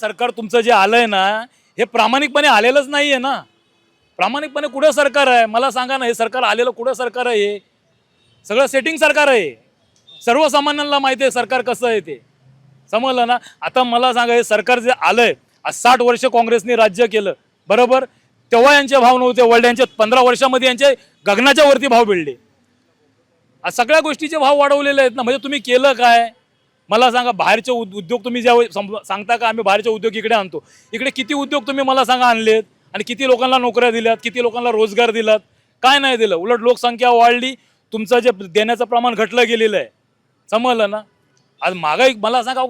सरकार तुमचं जे आलंय ना हे प्रामाणिकपणे आलेलंच नाहीये ना. प्रामाणिकपणे कुठं सरकार आहे मला सांगा ना. हे सरकार आलेलं कुठं सरकार आहे? सगळं सेटिंग सरकार आहे. सर्वसामान्यांना माहिती आहे सरकार कसं आहे ते. समजलं ना. आता मला सांगा हे सरकार जे आलंय, आज 60 वर्ष काँग्रेसने राज्य केलं बरोबर. तेव्हा यांचे भाव नव्हते. वर्ल्ड 15 वर्षामध्ये यांचे गगनाच्या वरती भाव भिडले. आज सगळ्या गोष्टीचे भाव वाढवलेले आहेत ना. म्हणजे तुम्ही केलं काय मला सांगा. बाहेरचे उद्योग तुम्ही ज्यावेळी सांगता का आम्ही बाहेरचे उद्योग इकडे आणतो, इकडे किती उद्योग तुम्ही मला सांगा आणलेत आणि किती लोकांना नोकऱ्या दिल्यात, किती लोकांना रोजगार दिलात? काय नाही दिलं. उलट लोकसंख्या वाढली, तुमचं जे देण्याचं प्रमाण घटलं गेलेलं आहे. समजलं ना. आज महागाई मला सांगा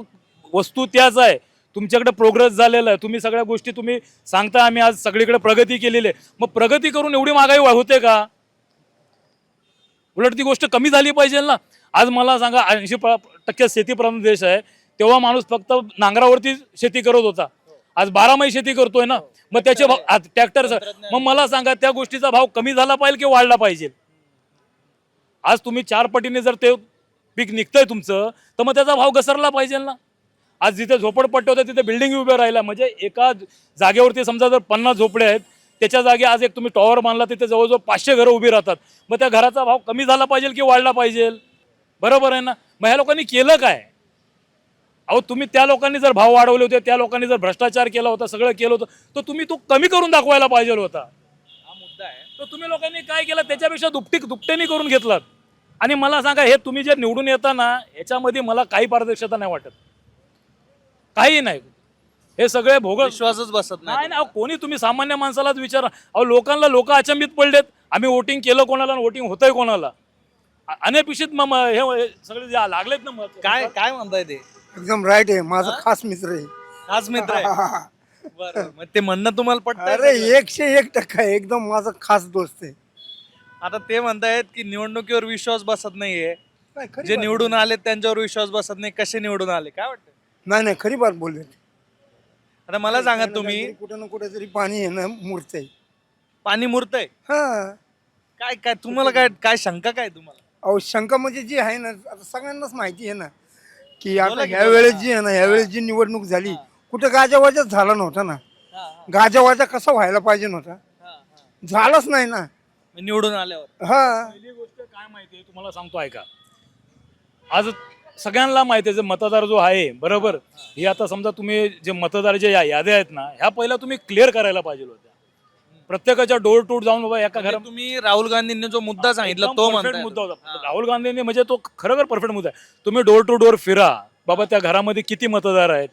वस्तू त्याच आहे, तुमच्याकडे प्रोग्रेस झालेला आहे. तुम्ही सगळ्या गोष्टी तुम्ही सांगता आम्ही आज सगळीकडे प्रगती केलेली आहे. मग प्रगती करून एवढी महागाई होते का? उलट ती गोष्ट कमी झाली पाहिजे ना. आज मला सांगा 80% शेतीप्रधान देश आहे, तेव्हा माणूस फक्त नांगरावरती शेती करत होता. आज 12 महिने शेती करतोय ना. मग त्याचे भाव ट्रॅक्टर, मग मला सांगा त्या गोष्टीचा भाव कमी झाला पाहिजे की वाढला पाहिजे? आज तुम्ही 4 पटीने जर ते पीक निघतंय तुमचं, तर मग त्याचा भाव घसरला पाहिजे ना. आज जिथे झोपडपट्टी होत्या तिथे बिल्डिंग उभ्या राहिल्या. म्हणजे एका जागेवरती समजा जर 50 झोपड्या आहेत, त्याच्या जागी आज एक तुम्ही टॉवर बांधला, तिथे जवळजवळ 500 घरं उभी राहतात. मग त्या घराचा भाव कमी झाला पाहिजे की वाढला पाहिजे? बरोबर आहे ना. मग ह्या लोकांनी केलं काय? अहो तुम्ही त्या लोकांनी जर भाव वाढवले होते, त्या लोकांनी जर भ्रष्टाचार केला होता, सगळं केलं होतं, तर तुम्ही तो कमी करून दाखवायला पाहिजे होता. हा मुद्दा आहे. तर तुम्ही लोकांनी काय केलं त्याच्यापेक्षा दुपट्याने करून घेतलात. आणि मला सांगा हे तुम्ही जे निवडून येता ना, ह्याच्यामध्ये मला काही पारदर्शकता नाही वाटत. काही नाही. हे सगळे भोगस विश्वासच बसत नाही ना. कोणी तुम्ही सामान्य माणसालाच विचारा. अहो लोक अचंबित पडलेत. आम्ही वोटिंग केलं कोणाला, वोटिंग होतंय कोणाला. अनपेक्षित हे सगळे जे लागलेत ना. मग काय काय म्हणताय ते? एकदम राईट आहे. माझा खास मित्र आहे. आज मित्र आहे. बरं, मग ते म्हणणं तुम्हाला पटत? अरे 101% आहे. एकदम माझा खास दोस्त आहे. आता ते म्हणतायत की निवडणुकीवर विश्वास बसत नाहीये. नाही, खरी जे बात निवडून आले त्यांच्यावर विश्वास बसत नाही. कसे निवडून आले काय वाटतं? नाही नाही खरी बात बोलले. आता मला सांगा तुम्ही, कुठे ना कुठे तरी पाणी आहे ना मूर्त आहे. पाणी मुरतंय हा. काय काय तुम्हाला काय काय शंका काय तुम्हाला? अहो शंका म्हणजे जी आहे ना, आता सगळ्यांनाच माहिती आहे ना की बोला आता की ह्या वेळेस जी आहे ना, ह्या वेळेस जी निवडणूक झाली, कुठं गाजावाजाच झाला नव्हता ना. गाजावाजा कसा व्हायला पाहिजे नव्हता, झालाच नाही ना. निवडून आल्यावर हा. पहिली गोष्ट काय माहिती आहे तुम्हाला सांगतो ऐका. आज सगळ्यांना माहिती आहे जे मतदार जो आहे बरोबर, हे आता समजा तुम्ही जे मतदार जे याद्या आहेत ना, ह्या पहिला तुम्ही क्लिअर करायला पाहिजे होत्या. प्रत्येकाच्या डोर टू जाऊन बाबा एका घरात तुम्ही राहुल गांधींनी जो मुद्दा सांगितला तो परफेक्ट म्हणताय. मुद्दा होता. राहुल गांधींनी म्हणजे तो खरोखर परफेक्ट मुद्दा आहे. तुम्ही डोर टू डोर फिरा बाबा, त्या घरामध्ये किती मतदार आहेत,